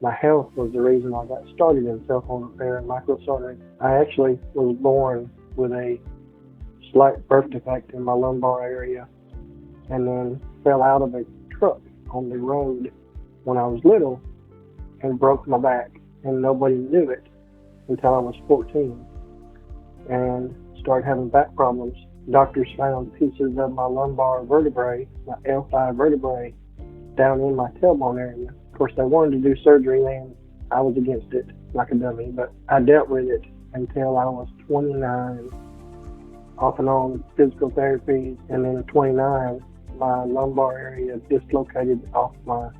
My health was the reason I got started in cell phone repair and micro soldering. I actually was born with a slight birth defect in my lumbar area and then fell out of a truck on the road when I was little and broke my back, and nobody knew it until I was 14 and started having back problems. Doctors found pieces of my lumbar vertebrae, my L5 vertebrae, down in my tailbone area. Of course, they wanted to do surgery and I was against it like a dummy, but I dealt with it until I was 29, off and on physical therapies, and then at 29, my lumbar area dislocated off my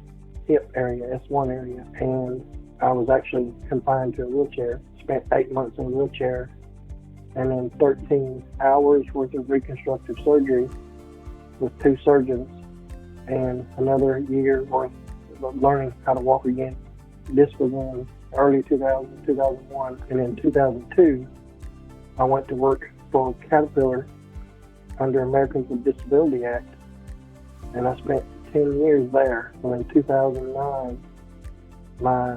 hip area, S1 area, and I was actually confined to a wheelchair. Spent 8 months in a wheelchair, and then 13 hours worth of reconstructive surgery with 2 surgeons, and another year worth of learning how to walk again. This was in early 2000, 2001, and in 2002, I went to work for Caterpillar under Americans with Disability Act, and I spent 10 years there. Well, in 2009, my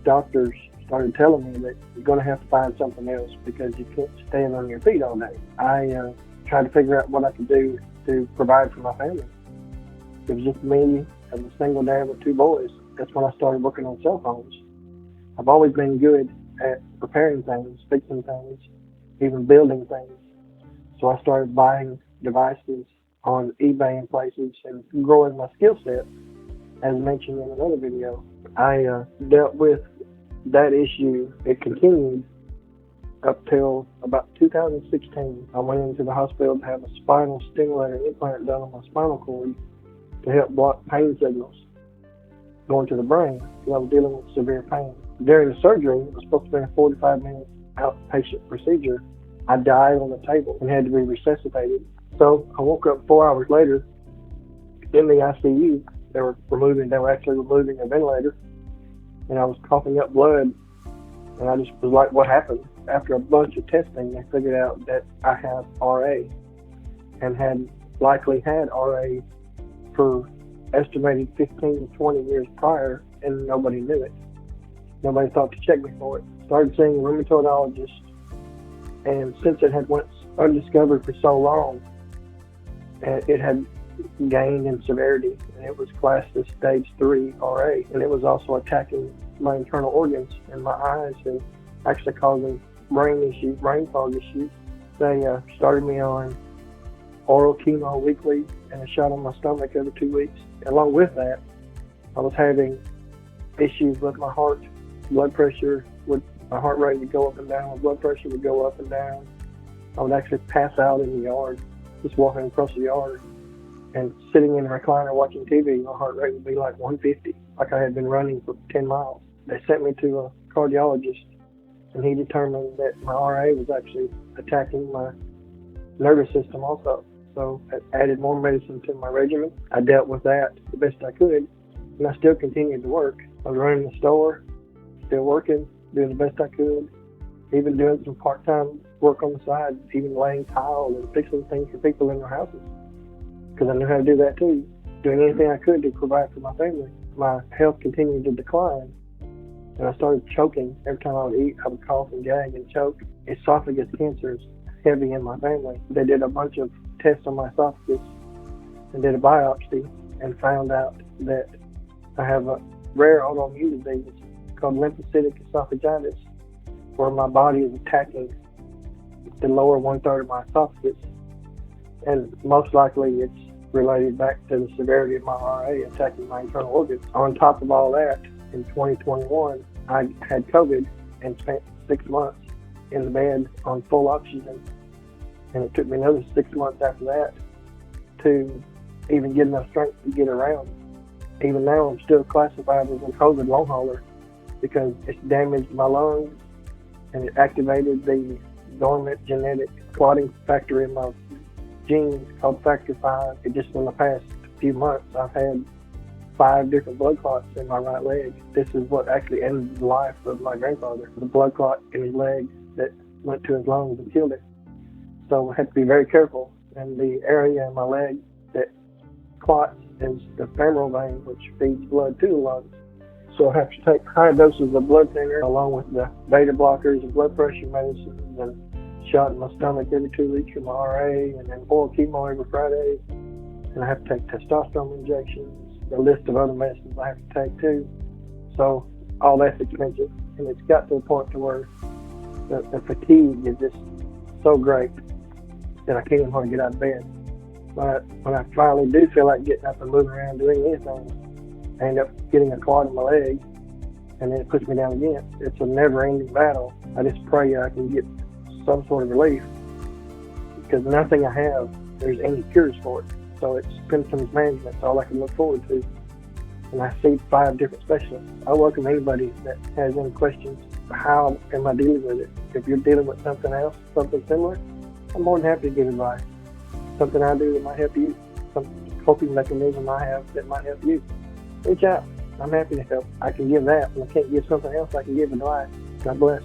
doctors started telling me that you're going to have to find something else because you can't stand on your feet all day. I tried to figure out what I could do to provide for my family. It was just me as a single dad with 2 boys. That's when I started working on cell phones. I've always been good at repairing things, fixing things, even building things. So I started buying devices on eBay and places and growing my skill set, as mentioned in another video. I dealt with that issue. It continued up till about 2016. I went into the hospital to have a spinal stimulator implant done on my spinal cord to help block pain signals going to the brain because I was dealing with severe pain. During the surgery, it was supposed to be a 45-minute outpatient procedure. I died on the table and had to be resuscitated. So I woke up 4 hours later in the ICU. They were actually removing a ventilator, and I was coughing up blood, and I just was like, what happened? After a bunch of testing, they figured out that I have RA and had likely had RA for estimated 15 to 20 years prior, and nobody knew it. Nobody thought to check me for it. Started seeing a rheumatologist, and since it had went undiscovered for so long, it had gained in severity, and it was classed as stage 3 RA, and it was also attacking my internal organs and my eyes and actually causing brain fog issues. They started me on oral chemo weekly and a shot on my stomach every 2 weeks. Along with that, I was having issues with my heart, blood pressure, my heart rate would go up and down, my blood pressure would go up and down. I would actually pass out in the yard, just walking across the yard. And sitting in a recliner watching TV, my heart rate would be like 150, like I had been running for 10 miles. They sent me to a cardiologist, and he determined that my RA was actually attacking my nervous system also. So I added more medicine to my regimen. I dealt with that the best I could, and I still continued to work. I was running the store, still working, doing the best I could, even doing some part-time work on the side, even laying tile and fixing things for people in their houses, because I knew how to do that too. Doing anything I could to provide for my family. My health continued to decline, and I started choking. Every time I would eat, I would cough and gag and choke. Esophagus cancer is heavy in my family. They did a bunch of tests on my esophagus and did a biopsy and found out that I have a rare autoimmune disease called lymphocytic esophagitis, where my body is attacking the lower 1/3 of my esophagus, and most likely it's related back to the severity of my RA attacking my internal organs. On top of all that, in 2021, I had COVID and spent 6 months in the bed on full oxygen, and it took me another 6 months after that to even get enough strength to get around. Even now, I'm still classified as a COVID long hauler because it's damaged my lungs and it activated the dormant genetic clotting factor in my genes called factor 5. It just in the past few months, I've had 5 different blood clots in my right leg. This is what actually ended the life of my grandfather. The blood clot in his leg that went to his lungs and killed him. So I had to be very careful. And the area in my leg that clots is the femoral vein, which feeds blood to the lungs. also have to take high doses of blood thinner along with the beta blockers and blood pressure medicines, and shot in my stomach every 2 weeks for my RA, and then oral chemo every Friday. And I have to take testosterone injections, a list of other medicines I have to take too. So all that's expensive, and it's got to the point to where the fatigue is just so great that I can't even hardly get out of bed. But when I finally do feel like getting up and moving around doing anything, I end up getting a clot in my leg, and then it puts me down again. It's a never-ending battle. I just pray I can get some sort of relief, because nothing I have, there's any cures for it. So it's symptoms management. It's all I can look forward to. And I see 5 different specialists. I welcome anybody that has any questions. How am I dealing with it? If you're dealing with something else, something similar, I'm more than happy to give advice. Something I do that might help you, some coping mechanism I have that might help you. Reach out. I'm happy to help. I can give that. When I can't give something else, I can give advice. God bless.